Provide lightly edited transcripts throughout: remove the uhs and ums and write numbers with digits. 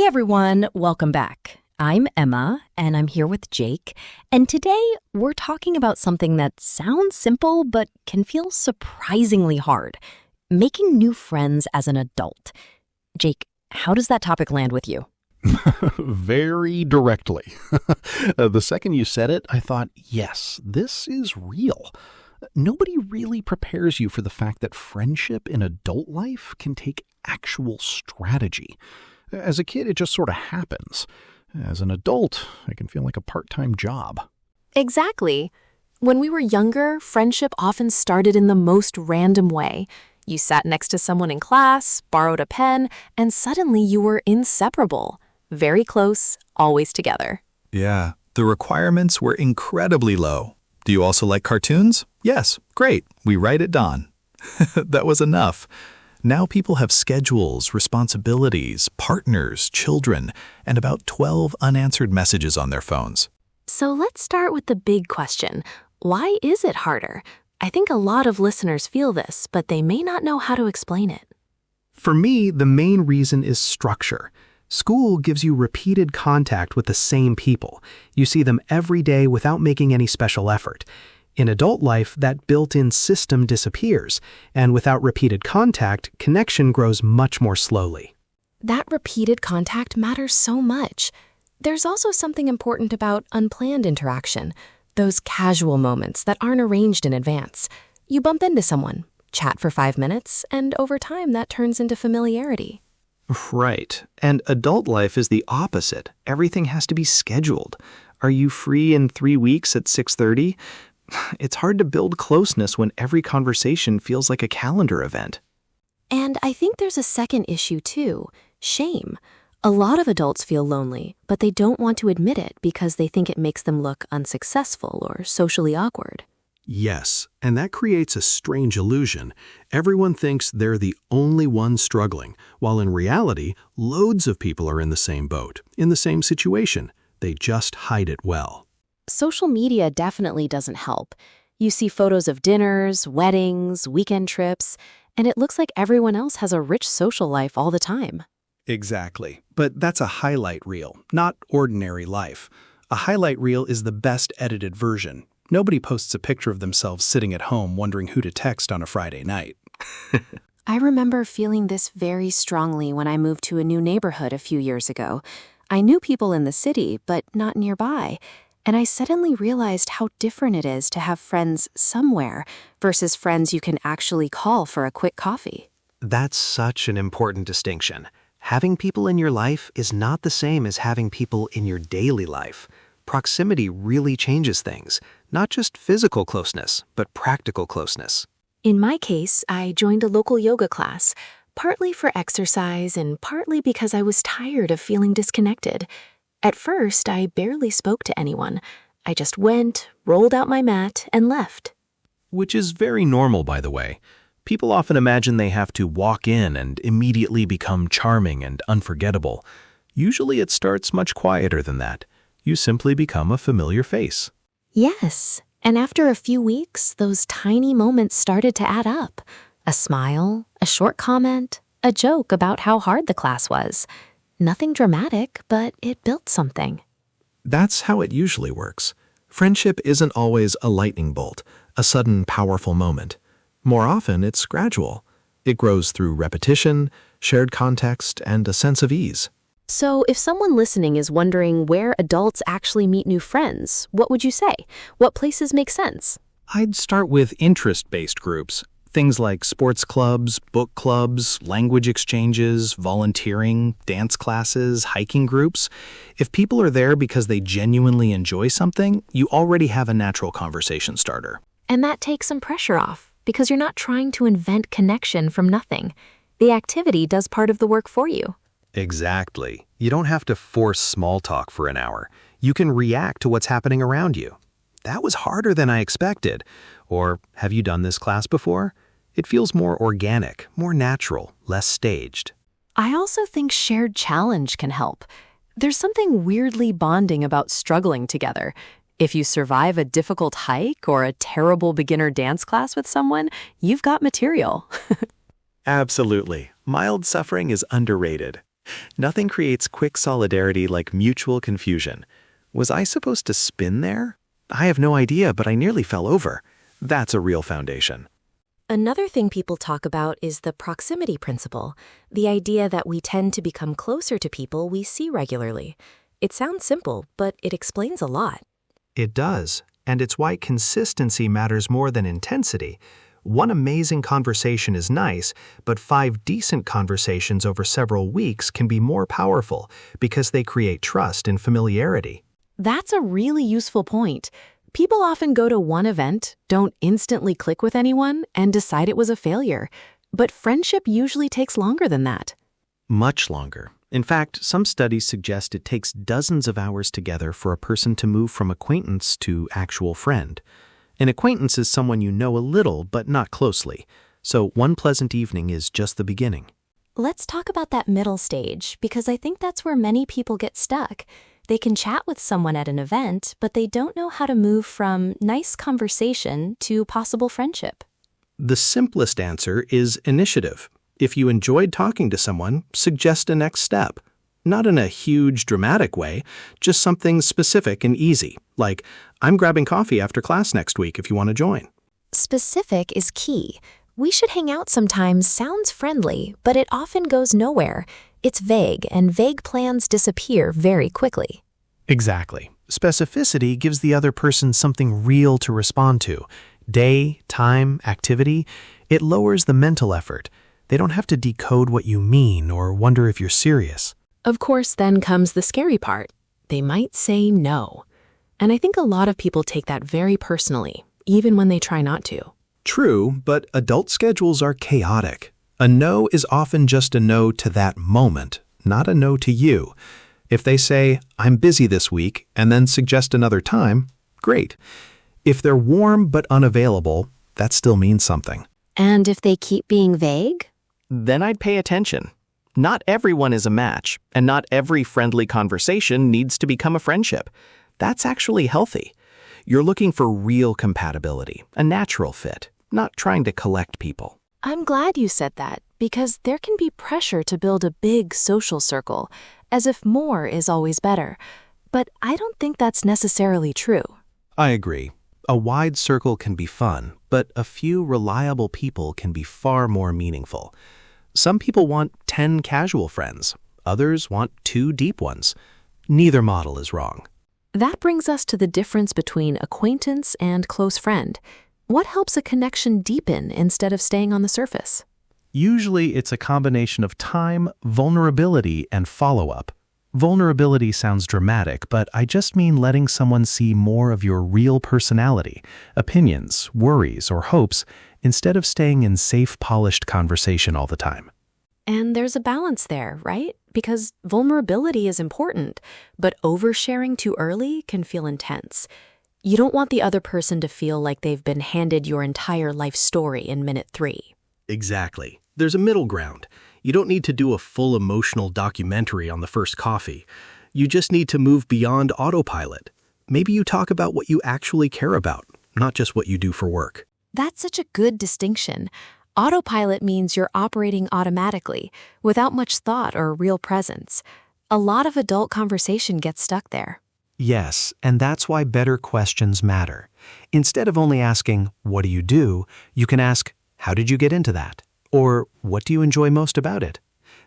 Hey everyone, welcome back. I'm Emma, and I'm here with Jake, and today we're talking about something that sounds simple but can feel surprisingly hard, making new friends as an adult. Jake, how does that topic land with you? Very directly. The second you said it, I thought, yes, this is real. Nobody really prepares you for the fact that friendship in adult life can take actual strategy. As a kid, it just sort of happens. As an adult, it can feel like a part-time job. Exactly. When we were younger, friendship often started in the most random way. You sat next to someone in class, borrowed a pen, and suddenly you were inseparable. Very close, always together. Yeah, the requirements were incredibly low. Do you also like cartoons? Yes, great. We write at dawn. That was enough. Now people have schedules, responsibilities, partners, children, and about 12 unanswered messages on their phones. So let's start with the big question. Why is it harder? I think a lot of listeners feel this, but they may not know how to explain it. For me, the main reason is structure. School gives you repeated contact with the same people. You see them every day without making any special effort. In adult life, that built-in system disappears, and without repeated contact, connection grows much more slowly. That repeated contact matters so much. There's also something important about unplanned interaction, those casual moments that aren't arranged in advance. You bump into someone, chat for 5 minutes, and over time that turns into familiarity. Right. And adult life is the opposite. Everything has to be scheduled. Are you free in 3 weeks at 6:30? It's hard to build closeness when every conversation feels like a calendar event. And I think there's a second issue too, shame. A lot of adults feel lonely, but they don't want to admit it because they think it makes them look unsuccessful or socially awkward. Yes, and that creates a strange illusion. Everyone thinks they're the only one struggling, while in reality, loads of people are in the same boat, in the same situation. They just hide it well. Social media definitely doesn't help. You see photos of dinners, weddings, weekend trips, and it looks like everyone else has a rich social life all the time. Exactly. But that's a highlight reel, not ordinary life. A highlight reel is the best edited version. Nobody posts a picture of themselves sitting at home wondering who to text on a Friday night. I remember feeling this very strongly when I moved to a new neighborhood a few years ago. I knew people in the city, but not nearby. And I suddenly realized how different it is to have friends somewhere versus friends you can actually call for a quick coffee. That's such an important distinction. Having people in your life is not the same as having people in your daily life. Proximity really changes things, not just physical closeness, but practical closeness. In my case, I joined a local yoga class, partly for exercise and partly because I was tired of feeling disconnected. At first, I barely spoke to anyone. I just went, rolled out my mat, and left. Which is very normal, by the way. People often imagine they have to walk in and immediately become charming and unforgettable. Usually it starts much quieter than that. You simply become a familiar face. Yes, and after a few weeks, those tiny moments started to add up. A smile, a short comment, a joke about how hard the class was. Nothing dramatic, but it built something. That's how it usually works. Friendship isn't always a lightning bolt, a sudden powerful moment. More often, it's gradual. It grows through repetition, shared context, and a sense of ease. So if someone listening is wondering where adults actually meet new friends, what would you say? What places make sense? I'd start with interest-based groups. Things like sports clubs, book clubs, language exchanges, volunteering, dance classes, hiking groups. If people are there because they genuinely enjoy something, you already have a natural conversation starter. And that takes some pressure off, because you're not trying to invent connection from nothing. The activity does part of the work for you. Exactly. You don't have to force small talk for an hour. You can react to what's happening around you. That was harder than I expected. Or, have you done this class before? It feels more organic, more natural, less staged. I also think shared challenge can help. There's something weirdly bonding about struggling together. If you survive a difficult hike or a terrible beginner dance class with someone, you've got material. Absolutely. Mild suffering is underrated. Nothing creates quick solidarity like mutual confusion. Was I supposed to spin there? I have no idea, but I nearly fell over. That's a real foundation. Another thing people talk about is the proximity principle, the idea that we tend to become closer to people we see regularly. It sounds simple, but it explains a lot. It does, and it's why consistency matters more than intensity. One amazing conversation is nice, but 5 decent conversations over several weeks can be more powerful because they create trust and familiarity. That's a really useful point. People often go to one event, don't instantly click with anyone, and decide it was a failure. But friendship usually takes longer than that. Much longer. In fact, some studies suggest it takes dozens of hours together for a person to move from acquaintance to actual friend. An acquaintance is someone you know a little but not closely, so one pleasant evening is just the beginning. Let's talk about that middle stage, because I think that's where many people get stuck. They can chat with someone at an event, but they don't know how to move from nice conversation to possible friendship. The simplest answer is initiative. If you enjoyed talking to someone, suggest a next step. Not in a huge, dramatic way, just something specific and easy, like, I'm grabbing coffee after class next week if you want to join. Specific is key. We should hang out sometimes sounds friendly, but it often goes nowhere. It's vague, and vague plans disappear very quickly. Exactly. Specificity gives the other person something real to respond to. Day, time, activity. It lowers the mental effort. They don't have to decode what you mean or wonder if you're serious. Of course, then comes the scary part. They might say no. And I think a lot of people take that very personally, even when they try not to. True, but adult schedules are chaotic. A no is often just a no to that moment, not a no to you. If they say, I'm busy this week, and then suggest another time, great. If they're warm but unavailable, that still means something. And if they keep being vague? Then I'd pay attention. Not everyone is a match, and not every friendly conversation needs to become a friendship. That's actually healthy. You're looking for real compatibility, a natural fit, not trying to collect people. I'm glad you said that, because there can be pressure to build a big social circle, as if more is always better. But I don't think that's necessarily true. I agree. A wide circle can be fun, but a few reliable people can be far more meaningful. Some people want 10 casual friends. Others want 2 deep ones. Neither model is wrong. That brings us to the difference between acquaintance and close friend. What helps a connection deepen instead of staying on the surface? Usually it's a combination of time, vulnerability, and follow-up. Vulnerability sounds dramatic, but I just mean letting someone see more of your real personality, opinions, worries, or hopes, instead of staying in safe, polished conversation all the time. And there's a balance there, right? Because vulnerability is important, but oversharing too early can feel intense. You don't want the other person to feel like they've been handed your entire life story in minute 3. Exactly. There's a middle ground. You don't need to do a full emotional documentary on the first coffee. You just need to move beyond autopilot. Maybe you talk about what you actually care about, not just what you do for work. That's such a good distinction. Autopilot means you're operating automatically, without much thought or real presence. A lot of adult conversation gets stuck there. Yes, and that's why better questions matter. Instead of only asking, what do, you can ask, how did you get into that? Or what do you enjoy most about it?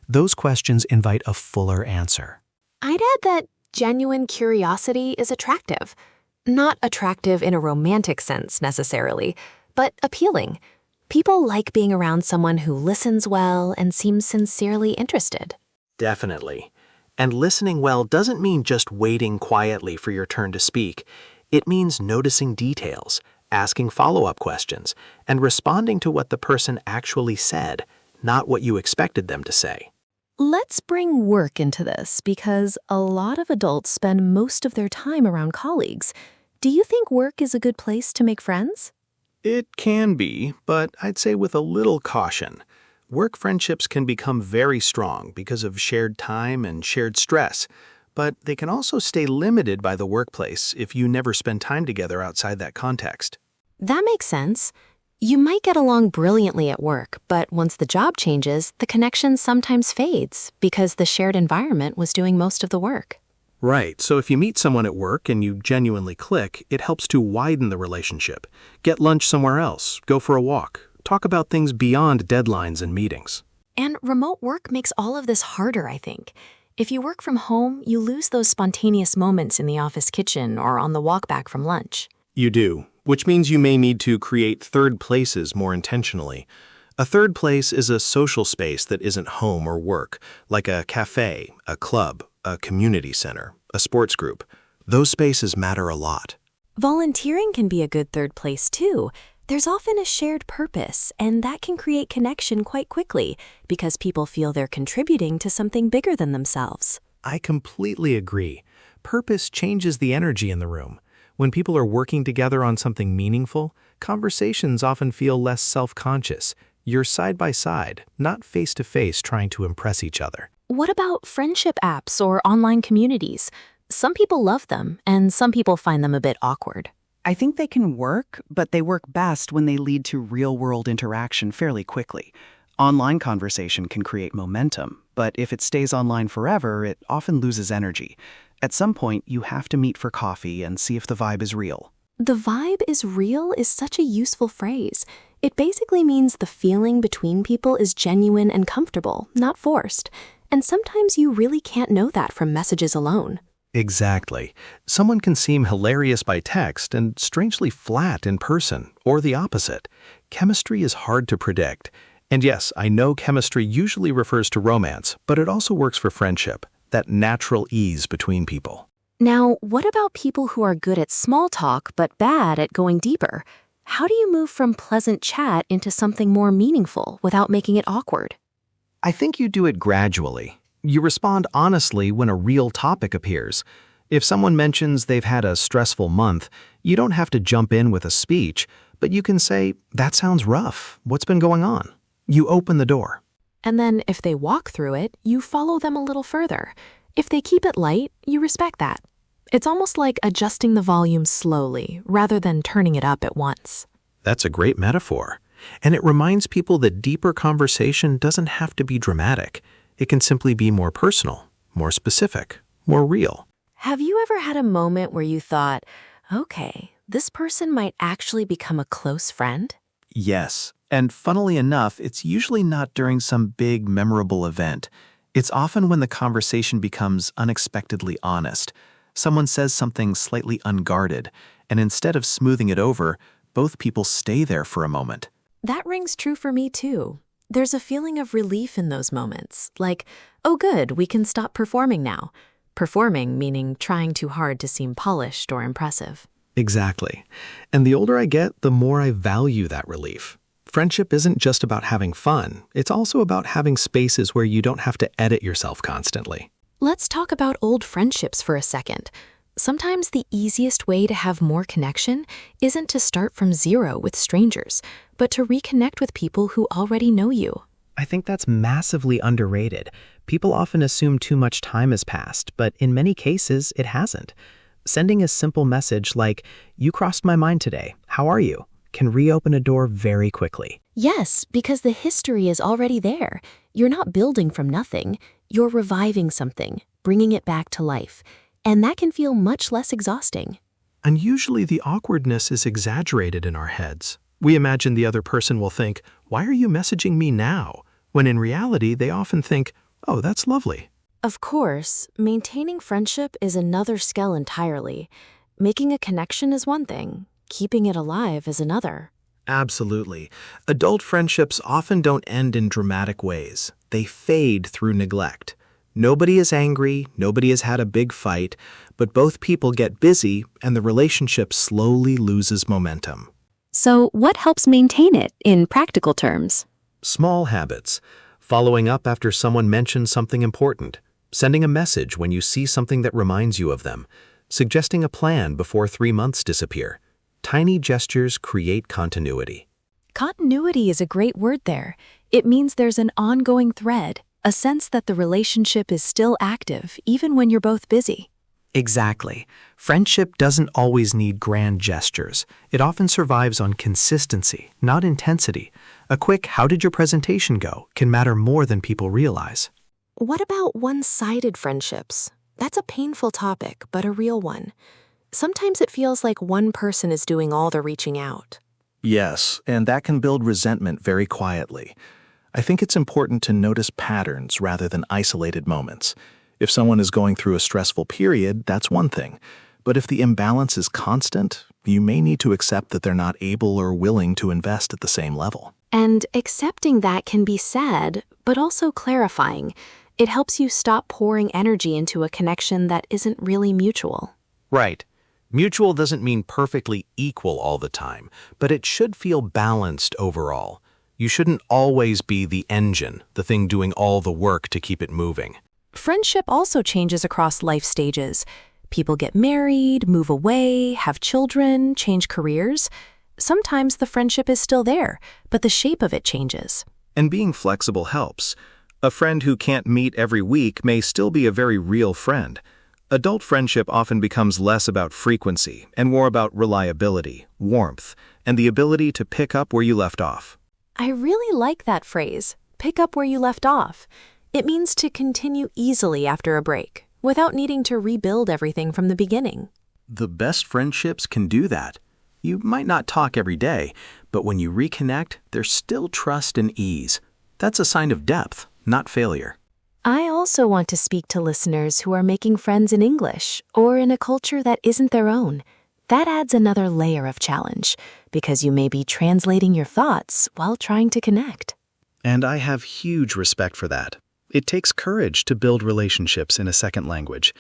Those questions invite a fuller answer. I'd add that genuine curiosity is attractive. Not attractive in a romantic sense necessarily, but appealing. People like being around someone who listens well and seems sincerely interested. Definitely. And listening well doesn't mean just waiting quietly for your turn to speak. It means noticing details, asking follow-up questions, and responding to what the person actually said, not what you expected them to say. Let's bring work into this because a lot of adults spend most of their time around colleagues. Do you think work is a good place to make friends? It can be, but I'd say with a little caution. Work friendships can become very strong because of shared time and shared stress, but they can also stay limited by the workplace if you never spend time together outside that context. That makes sense. You might get along brilliantly at work, but once the job changes, the connection sometimes fades because the shared environment was doing most of the work. Right, so if you meet someone at work and you genuinely click, it helps to widen the relationship. Get lunch somewhere else, go for a walk, talk about things beyond deadlines and meetings. And remote work makes all of this harder, I think. If you work from home, you lose those spontaneous moments in the office kitchen or on the walk back from lunch. You do, which means you may need to create third places more intentionally. A third place is a social space that isn't home or work, like a cafe, a club, a community center, a sports group. Those spaces matter a lot. Volunteering can be a good third place, too. There's often a shared purpose, and that can create connection quite quickly because people feel they're contributing to something bigger than themselves. I completely agree. Purpose changes the energy in the room. When people are working together on something meaningful, conversations often feel less self-conscious. You're side by side, not face to face trying to impress each other. What about friendship apps or online communities? Some people love them, and some people find them a bit awkward. I think they can work, but they work best when they lead to real-world interaction fairly quickly. Online conversation can create momentum, but if it stays online forever, it often loses energy. At some point, you have to meet for coffee and see if the vibe is real. The vibe is real is such a useful phrase. It basically means the feeling between people is genuine and comfortable, not forced. And sometimes you really can't know that from messages alone. Exactly. Someone can seem hilarious by text and strangely flat in person, or the opposite. Chemistry is hard to predict. And yes, I know chemistry usually refers to romance, but it also works for friendship, that natural ease between people. Now, what about people who are good at small talk but bad at going deeper? How do you move from pleasant chat into something more meaningful without making it awkward? I think you do it gradually. You respond honestly when a real topic appears. If someone mentions they've had a stressful month, you don't have to jump in with a speech, but you can say, "That sounds rough. What's been going on?" You open the door. And then if they walk through it, you follow them a little further. If they keep it light, you respect that. It's almost like adjusting the volume slowly rather than turning it up at once. That's a great metaphor. And it reminds people that deeper conversation doesn't have to be dramatic. It can simply be more personal, more specific, more real. Have you ever had a moment where you thought, okay, this person might actually become a close friend? Yes, and funnily enough, it's usually not during some big, memorable event. It's often when the conversation becomes unexpectedly honest. Someone says something slightly unguarded, and instead of smoothing it over, both people stay there for a moment. That rings true for me too. There's a feeling of relief in those moments, like, oh good, we can stop performing now. Performing meaning trying too hard to seem polished or impressive. Exactly. And the older I get, the more I value that relief. Friendship isn't just about having fun. It's also about having spaces where you don't have to edit yourself constantly. Let's talk about old friendships for a second. Sometimes the easiest way to have more connection isn't to start from zero with strangers, but to reconnect with people who already know you. I think that's massively underrated. People often assume too much time has passed, but in many cases, it hasn't. Sending a simple message like, "You crossed my mind today. How are you?" can reopen a door very quickly. Yes, because the history is already there. You're not building from nothing. You're reviving something, bringing it back to life. And that can feel much less exhausting. And usually the awkwardness is exaggerated in our heads. We imagine the other person will think, "Why are you messaging me now?" When in reality, they often think, "Oh, that's lovely." Of course, maintaining friendship is another skill entirely. Making a connection is one thing. Keeping it alive is another. Absolutely. Adult friendships often don't end in dramatic ways. They fade through neglect. Nobody is angry, nobody has had a big fight, but both people get busy and the relationship slowly loses momentum. So what helps maintain it in practical terms? Small habits. Following up after someone mentions something important. Sending a message when you see something that reminds you of them. Suggesting a plan before 3 months disappear. Tiny gestures create continuity. Continuity is a great word there. It means there's an ongoing thread, a sense that the relationship is still active even when you're both busy. Exactly. Friendship doesn't always need grand gestures. It often survives on consistency, not intensity. A quick "how did your presentation go" can matter more than people realize. What about one-sided friendships? That's a painful topic, but a real one. Sometimes it feels like one person is doing all the reaching out. Yes, and that can build resentment very quietly. I think it's important to notice patterns rather than isolated moments. If someone is going through a stressful period, that's one thing. But if the imbalance is constant, you may need to accept that they're not able or willing to invest at the same level. And accepting that can be sad, but also clarifying. It helps you stop pouring energy into a connection that isn't really mutual. Right. Mutual doesn't mean perfectly equal all the time, but it should feel balanced overall. You shouldn't always be the engine, the thing doing all the work to keep it moving. Friendship also changes across life stages. People get married, move away, have children, change careers. Sometimes the friendship is still there, but the shape of it changes. And being flexible helps. A friend who can't meet every week may still be a very real friend. Adult friendship often becomes less about frequency and more about reliability, warmth, and the ability to pick up where you left off. I really like that phrase, pick up where you left off. It means to continue easily after a break, without needing to rebuild everything from the beginning. The best friendships can do that. You might not talk every day, but when you reconnect, there's still trust and ease. That's a sign of depth, not failure. I also want to speak to listeners who are making friends in English or in a culture that isn't their own. That adds another layer of challenge, because you may be translating your thoughts while trying to connect. And I have huge respect for that. It takes courage to build relationships in a second language.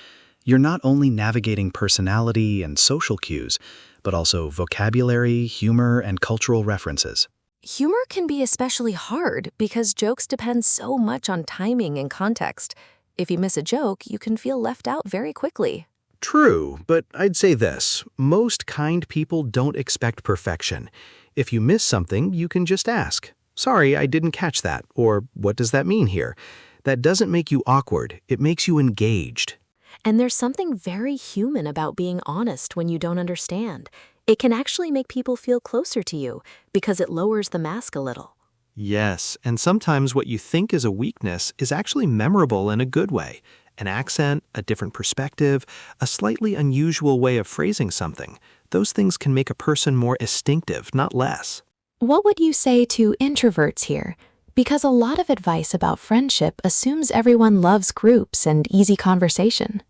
You're not only navigating personality and social cues, but also vocabulary, humor, and cultural references. Humor can be especially hard because jokes depend so much on timing and context. If you miss a joke, you can feel left out very quickly. True, but I'd say this. Most kind people don't expect perfection. If you miss something, you can just ask, "Sorry, I didn't catch that," or "What does that mean here?" That doesn't make you awkward. It makes you engaged. And there's something very human about being honest when you don't understand. It can actually make people feel closer to you because it lowers the mask a little. Yes, and sometimes what you think is a weakness is actually memorable in a good way. An accent, a different perspective, a slightly unusual way of phrasing something. Those things can make a person more distinctive, not less. What would you say to introverts here? Because a lot of advice about friendship assumes everyone loves groups and easy conversation.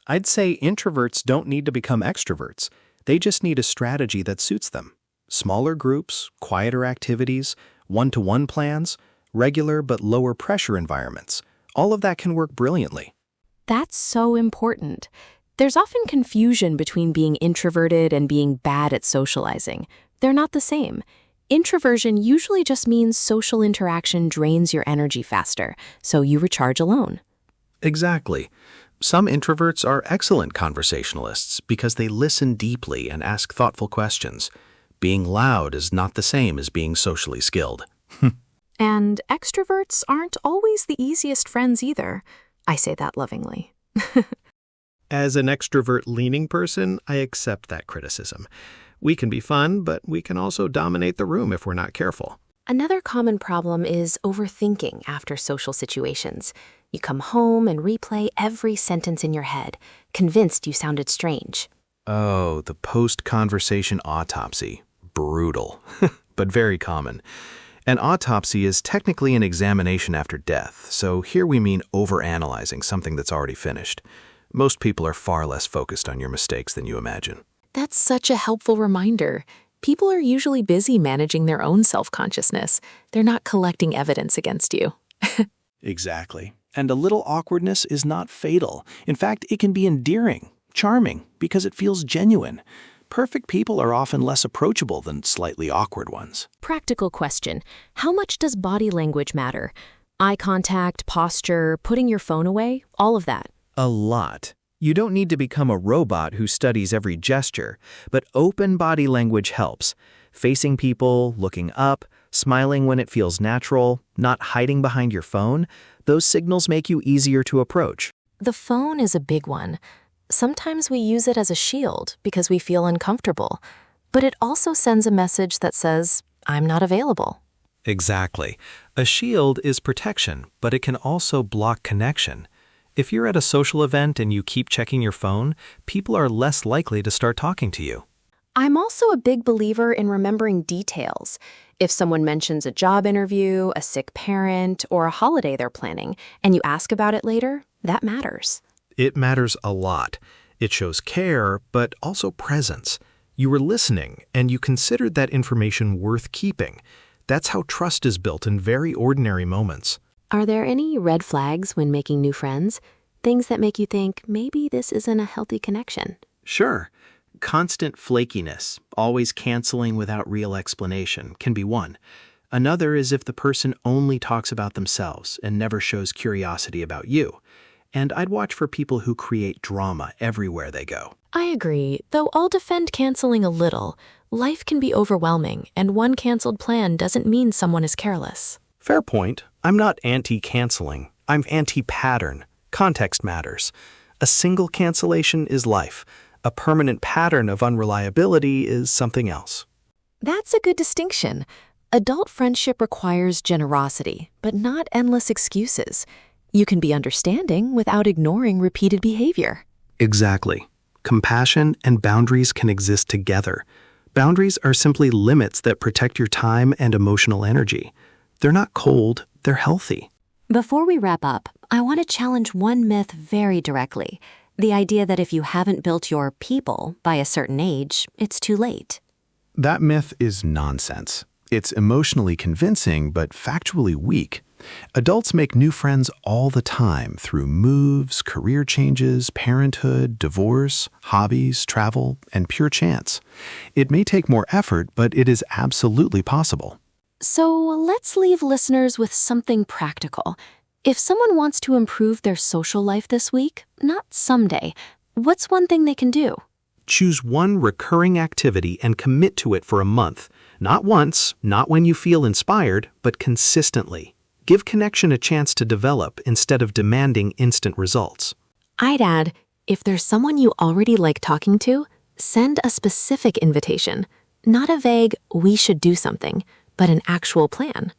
I'd say introverts don't need to become extroverts. They just need a strategy that suits them. Smaller groups, quieter activities, one-to-one plans, regular but lower pressure environments. All of that can work brilliantly. That's so important. There's often confusion between being introverted and being bad at socializing. They're not the same. Introversion usually just means social interaction drains your energy faster, so you recharge alone. Exactly. Some introverts are excellent conversationalists because they listen deeply and ask thoughtful questions. Being loud is not the same as being socially skilled. And extroverts aren't always the easiest friends either. I say that lovingly. As an extrovert-leaning person, I accept that criticism. We can be fun, but we can also dominate the room if we're not careful. Another common problem is overthinking after social situations. You come home and replay every sentence in your head, convinced you sounded strange. Oh, the post-conversation autopsy. Brutal, but very common. An autopsy is technically an examination after death, so here we mean overanalyzing something that's already finished. Most people are far less focused on your mistakes than you imagine. That's such a helpful reminder. People are usually busy managing their own self-consciousness. They're not collecting evidence against you. Exactly. And a little awkwardness is not fatal. In fact, it can be endearing, charming, because it feels genuine. Perfect people are often less approachable than slightly awkward ones. Practical question. How much does body language matter? Eye contact, posture, putting your phone away, all of that. A lot. You don't need to become a robot who studies every gesture, but open body language helps. Facing people, looking up, smiling when it feels natural, not hiding behind your phone, those signals make you easier to approach. The phone is a big one. Sometimes we use it as a shield because we feel uncomfortable, but it also sends a message that says, I'm not available. Exactly. A shield is protection, but it can also block connection. If you're at a social event and you keep checking your phone, people are less likely to start talking to you. I'm also a big believer in remembering details. If someone mentions a job interview, a sick parent, or a holiday they're planning, and you ask about it later, that matters. It matters a lot. It shows care, but also presence. You were listening, and you considered that information worth keeping. That's how trust is built in very ordinary moments. Are there any red flags when making new friends? Things that make you think maybe this isn't a healthy connection? Sure. Constant flakiness, always canceling without real explanation, can be one. Another is if the person only talks about themselves and never shows curiosity about you. And I'd watch for people who create drama everywhere they go. I agree, though I'll defend canceling a little. Life can be overwhelming, and one canceled plan doesn't mean someone is careless. Fair point. I'm not anti-canceling. I'm anti-pattern. Context matters. A single cancellation is life. A permanent pattern of unreliability is something else. That's a good distinction. Adult friendship requires generosity, but not endless excuses. You can be understanding without ignoring repeated behavior. Exactly. Compassion and boundaries can exist together. Boundaries are simply limits that protect your time and emotional energy. They're not cold, they're healthy. Before we wrap up, I want to challenge one myth very directly. The idea that if you haven't built your people by a certain age, it's too late. That myth is nonsense. It's emotionally convincing, but factually weak. Adults make new friends all the time through moves, career changes, parenthood, divorce, hobbies, travel, and pure chance. It may take more effort, but it is absolutely possible. So let's leave listeners with something practical. If someone wants to improve their social life this week, not someday, what's one thing they can do? Choose one recurring activity and commit to it for a month. Not once, not when you feel inspired, but consistently. Give connection a chance to develop instead of demanding instant results. I'd add, if there's someone you already like talking to, send a specific invitation. Not a vague, we should do something, but an actual plan.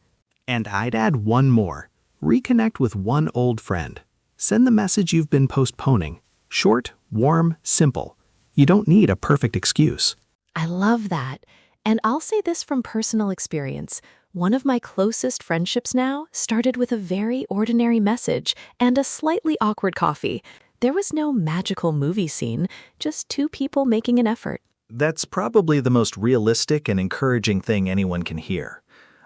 And I'd add one more. Reconnect with one old friend. Send the message you've been postponing. Short, warm, simple. You don't need a perfect excuse. I love that. And I'll say this from personal experience. One of my closest friendships now started with a very ordinary message and a slightly awkward coffee. There was no magical movie scene, just two people making an effort. That's probably the most realistic and encouraging thing anyone can hear.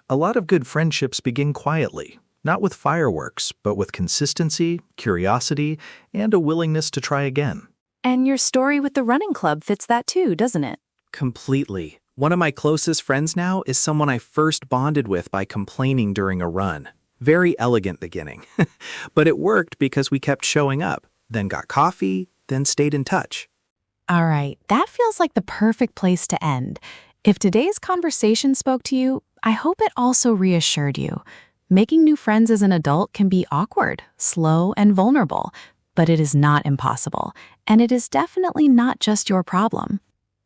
A lot of good friendships begin quietly, not with fireworks, but with consistency, curiosity, and a willingness to try again. And your story with the running club fits that too, doesn't it? Completely. One of my closest friends now is someone I first bonded with by complaining during a run. Very elegant beginning. But it worked because we kept showing up, then got coffee, then stayed in touch. All right, that feels like the perfect place to end. If today's conversation spoke to you, I hope it also reassured you. Making new friends as an adult can be awkward, slow, and vulnerable, but it is not impossible, and it is definitely not just your problem.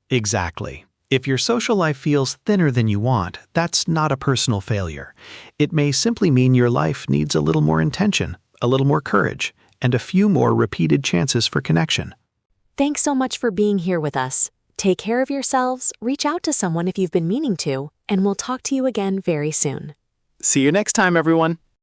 Exactly. If your social life feels thinner than you want, that's not a personal failure. It may simply mean your life needs a little more intention, a little more courage, and a few more repeated chances for connection. Thanks so much for being here with us. Take care of yourselves, reach out to someone if you've been meaning to, and we'll talk to you again very soon. See you next time, everyone.